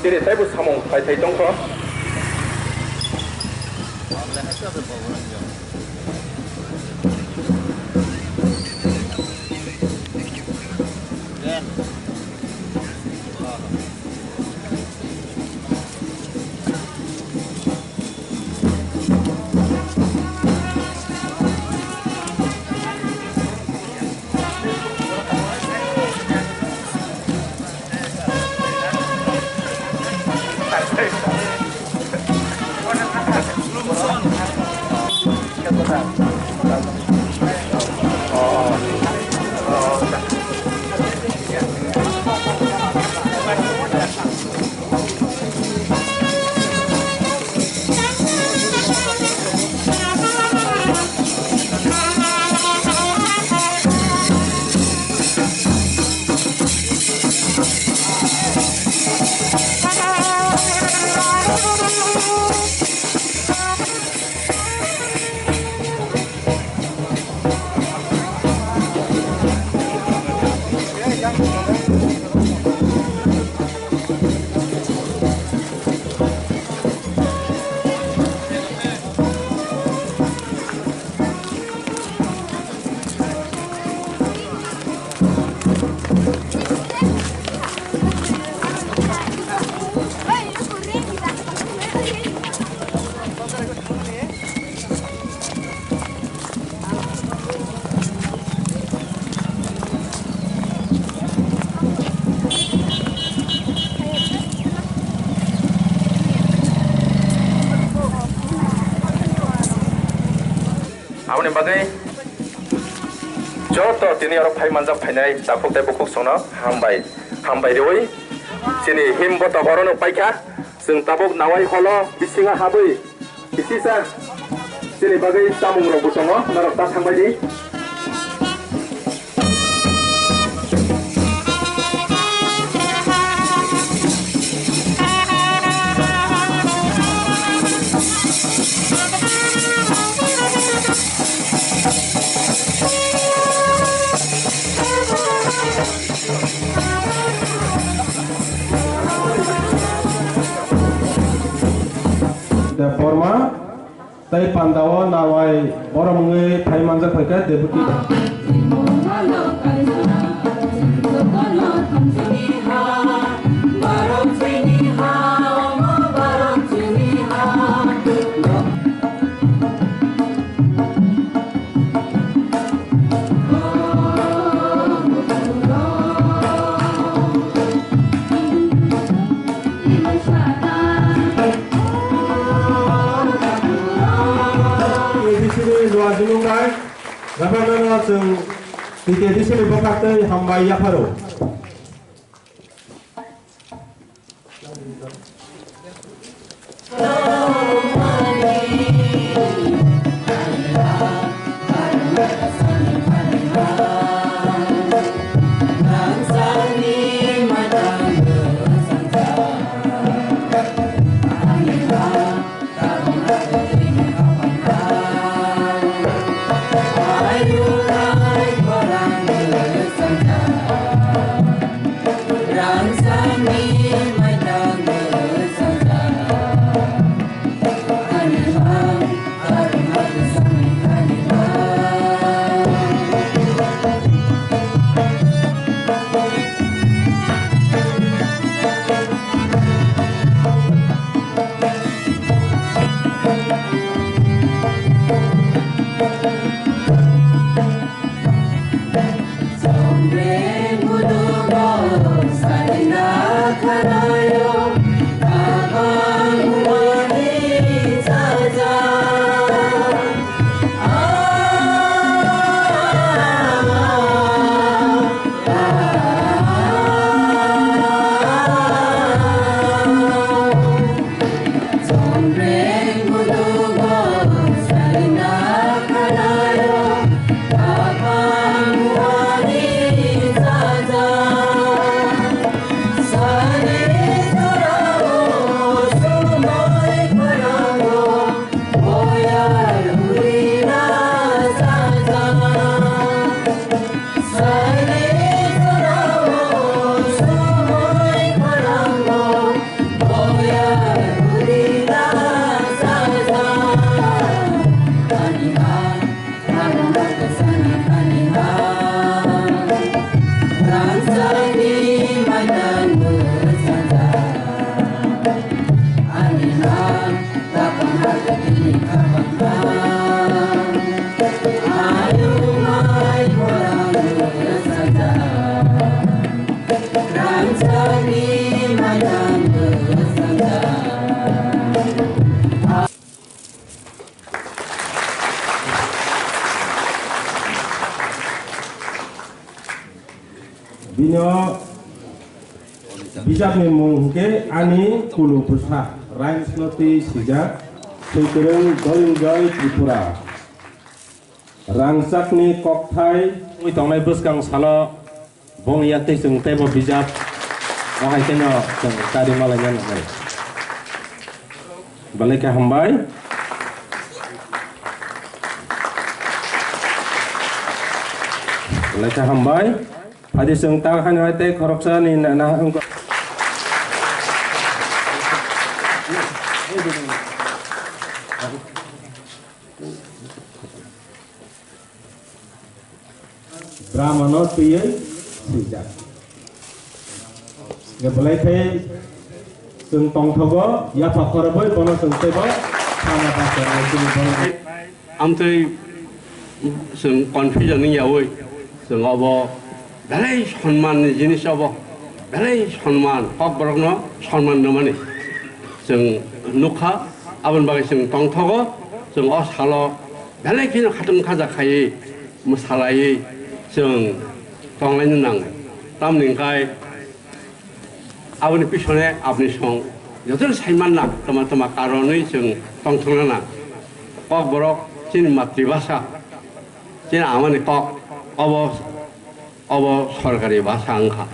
Sini saya bus samong phải thấy trong khó. Amun bagai joto tini orang pai manjak pai nai takuk teh bukuk sono hambai dewi sini him bota borono pai kah sing tabuk nawai holo bisinga habui bisisa sini bagai tamung robu sono narok tak hambai di forma tay pandawa nawai orang mengai pai manjak pakai deputi Gapangan langsung di sini berkata hambai yaparo. bijak ni mungke ani kulu pusat Rhymes noti sijak Sekereng Dolingai Tripura Rangsak ni kokthai ui tonglai buskang salo bong yate sung tebo bijak wahai kena sung kari malanya namai balik ke hambai balik ke hambai adi sung tang han wate koroksa ni na ungko Brahmana piye sijak ngebalai thei sung tong thogo ya phakor boy bono sung tebo sana pasar sung bono amtei sung confusion ni yaoi sung obo belai সম্মান জিনিস obo belai সম্মান kok borokno সম্মান namani sung nukha abon bagai sung tong thogo sung o salo belai kino khatum khaja khai musalai sung tonglai nang tamningkai aboni pisone apni song jotor saiman na tama karonoi sung tongthongna na kok borok chin matribhasha chin amani kok obo sorkari bhasha angkha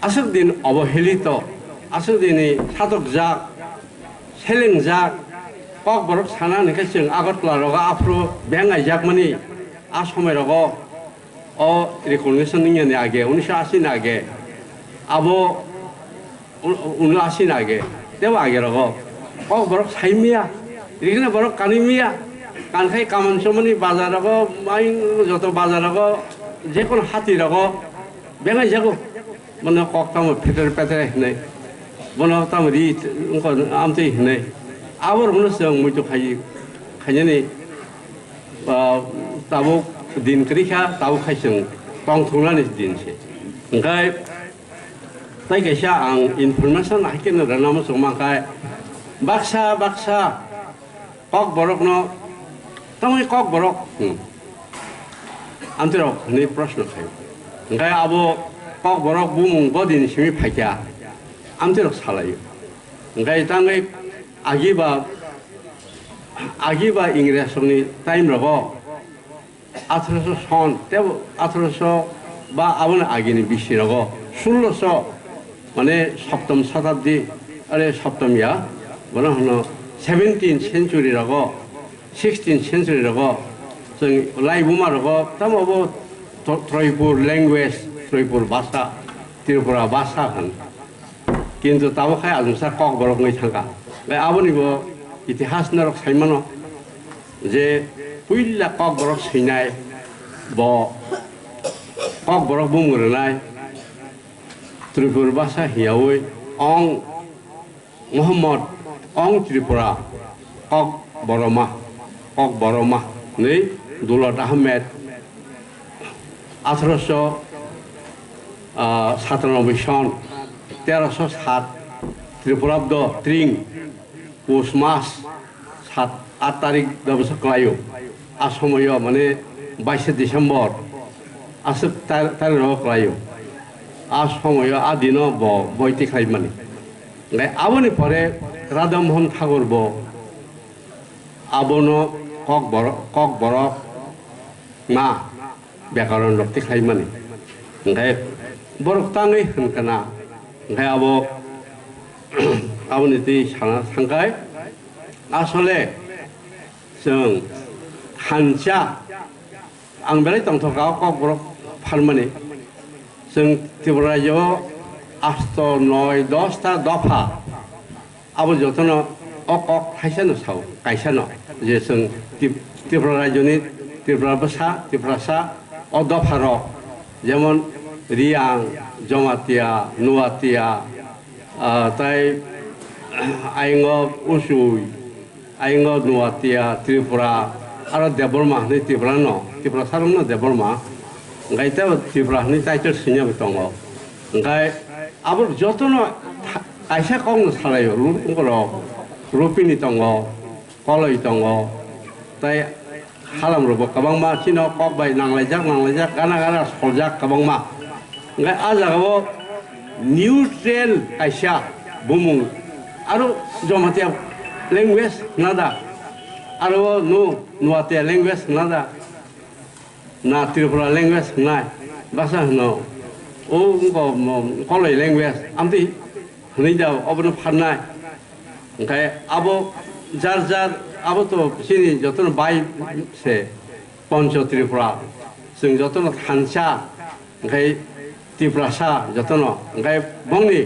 asuk din obohelito asuk dini satok jak seleng jak kok borok sana nika sung agotla roga afro bengai jak mani a সময় রগো ও রিকগনিশন নিয়ে নে আগে 1980 না আগে আবো 79 না আগে দেব আগে রগো ও বড় সাইমিয়া এখানে বড় কানিমিয়া কানখাই কামান সমনি বাজার রগো মাই যত বাজার রগো যে কোন হাতি রগো বেঙ্গাই যাগো মানে ককতাম ফেটের পেটে নাই বন তাম রি আমতে নাই আবার মনে সং মুইতো খাইনি tabuk din kerja tahu kaiseng tongtonglan is din sih. Engkai, tapi kaisa ang informasi nak kena dalam semua kai baksa kok borok no, tamu kok borok. Antirok ni prasno kai. Engkai abo kok borok bumung bodin simi pakai. Antirok salah yo. Engkai tangai agiba Inggris ni time rogo 1800 son তেও 1800 বা আবন আগিনি বিশি রগো 1600 মানে সপ্তম শতাব্দী আরে সপ্তম ইয়া বলা হলো 17th century রগো 16th century রগো जों লাইবুমা রগো তামবো ত্রয়পুর ল্যাঙ্গুয়েজ ত্রয়পুর ভাষা ত্রিপুরা ভাষা হন কিন্তু তাও খাই আজমসা কক বরক মই থাকা লাই আবনিবো ইতিহাস নরক সাইমানো যে পুইলা কক বরক সৈনাই ব কক বরক বুমুরনাই ত্রিপুর ভাষা হিয়াওই অং মোহাম্মদ অং ত্রিপুরা কক বরমা नै দৌলত আহমেদ 1897 সন 1307 ত্রিপুরাব্দ ত্রিং পুষ মাস 8 তারিখ দবস ক্লায়ো আসময় মানে 22 ডিসেম্বর আসব তার ক্লায়ো আসময় আদিন বইতি খাই মানে আবনি পরে রাধামোহন ঠাকুর ব আবনো কক বরক না ব্যাকরণ রক্তি খাই মানে ओंखाय बरक ताङै होनखाना ओंखाय आबनि दै थांखाय आसले जों हानजा आं बेलाय दंथ'गा कक बरक फारमानि जों त्रिपुरा रायजोआव 8, 9, 10 टा दफा आबो जतन कक थाइसानो साव गायसानो जे जों त्रिपुरा रायजोनि त्रिपुरासा अ दफार যেমন রিয়াং জমাতিয়া নুয়াতিয়া তাই আইঙ্গ উসুই আইঙ্গ নুয়াতিয়া ত্রিপুরা আর দেবরমা হই ত্রিপুরা ন ত্রিপুরা সারং ন দেবরমা গাইতে ত্রিপুরা হই টাইটেল সিনিয়া দङ ओंखाय आबो जतन आइसा कं सालायो रुपिनि दङ कलय दङ ताय खालाम रबो कबांमा चिनो कक बाय नांलायजाक गाना सलजाक कबांमा ओंखाय आ जागाव নিউট্রেল কাইসা বুমুং আরো জমাতিয়া ল্যাঙ্গুয়েজ নাদা আরো নুয়াতে ল্যাঙ্গুয়েজ নাদা না ত্রিপুরা ল্যাঙ্গুয়েজ নাই বাসা হনো ও কলাই ল্যাঙ্গুয়েজ আমতি হनै যাও অবনো ফারনাय ओंखाय आबो जार जार आबो तो सिनि जतन बाय से पंच त्रिपुरा जों जतन थानसा ओंखाय त्रिपुरासा जतन ओंखाय बंनि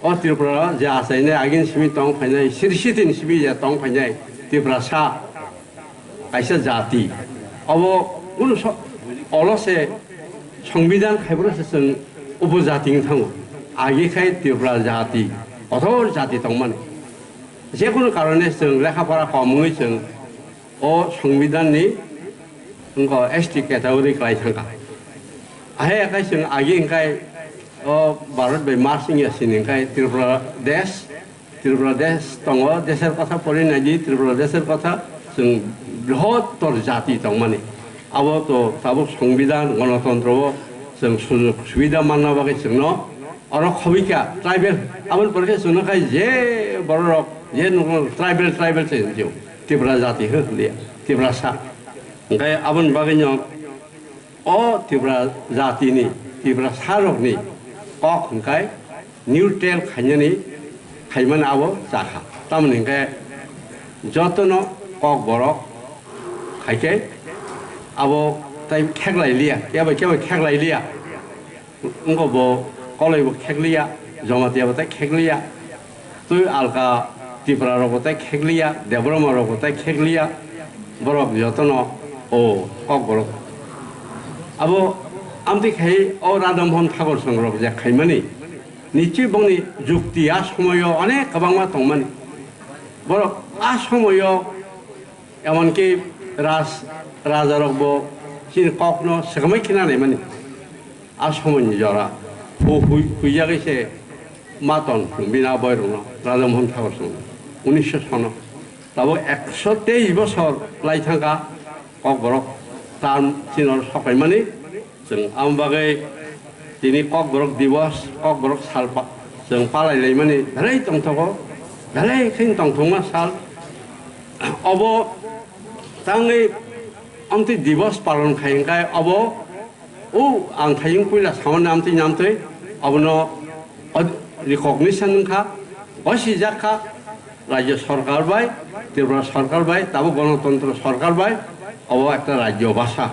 अ त्रिपुरा जा आसायने आगिन सिमि तंग फायनाय सिरसितिन सिबि जा तंग फायनाय त्रिपुरासा कायसा जाति अबो उन अलसे संविधान खायब्रसो जों उपजातिं थाङो आगिखाय त्रिपुरा जाति अथर जाति दंमोन जेकुनु कारणे जों लेखाफरा खमै जों अ संविधाननि एसटी कैटेगरी खालायथांगा आहाय आखाय जों आगि ओंखाय भारत बै मार्च इंगासिन ओंखाय त्रिपुरा देश दङ देशर कथा परिनायदि त्रिपुरा देशर कथा जों बृहत्तर जाति दंमाने अब तो ताबो संविधान गणतन्त्र जों सुजुग सुबिदा मानना बागै जोंनो अरो खबिका ट्राइबेल आबन परखे जोंनोखाय जे बररक जे ट्राइबेल चाहिँ जिउ त्रिपुरा जाति होलिया त्रिपुरासा ओंखाय आबन बागैनो अ त्रिपुरा जातिनि त्रिपुरा सारकनि कक ओंखाय निउट्रेल खायनानै खायमान आबो जाखा तामनि ओंखाय जतनो कक बरक खायके आबो ताइ खेगलायलिया केबो खेगलायलिया ओंगबो कलैबो खेगलिया जमातियाबोथाय खेगलिया तुइ आलका त्रिपुरा रगोथाय खेगलिया देब्रमा रगोथाय खेगलिया बरक जतन ओ कक बरक आबो आमति खाय ओ राधामोहन ठाकुर संग्रह जे खायमानि निश्चय बंनि जुक्तिया समयो अनेक गोबांमा दंमानि बरक आ समयो एमनकि राजा रगबो सिन ककनो सेगमै खिनानै मानि आ समयनि जरा हुइजागैसे मातन बिना बयरन राधामोहन ठाकुर संग 1900 सन दाबो 123 बছর लायथांगा कक बरक तार सिनर सकायमानि जों आम बागै दिनै कक बरक दिवस कक बरक साल जों पालायलायमानि बेराय दंथगो बेराय खैन दंथमा साल अब ताङै आमति दिवस पालन खायंखाय अब ओ आं थायिं पुइला सावन नामथै अबनो रिकगनिशन खा बसिजाखा राज्य सरकार बाय त्रिपुरा सरकार बाय ताबो गणतंत्र सरकार बाय अब एक राज्य भाषा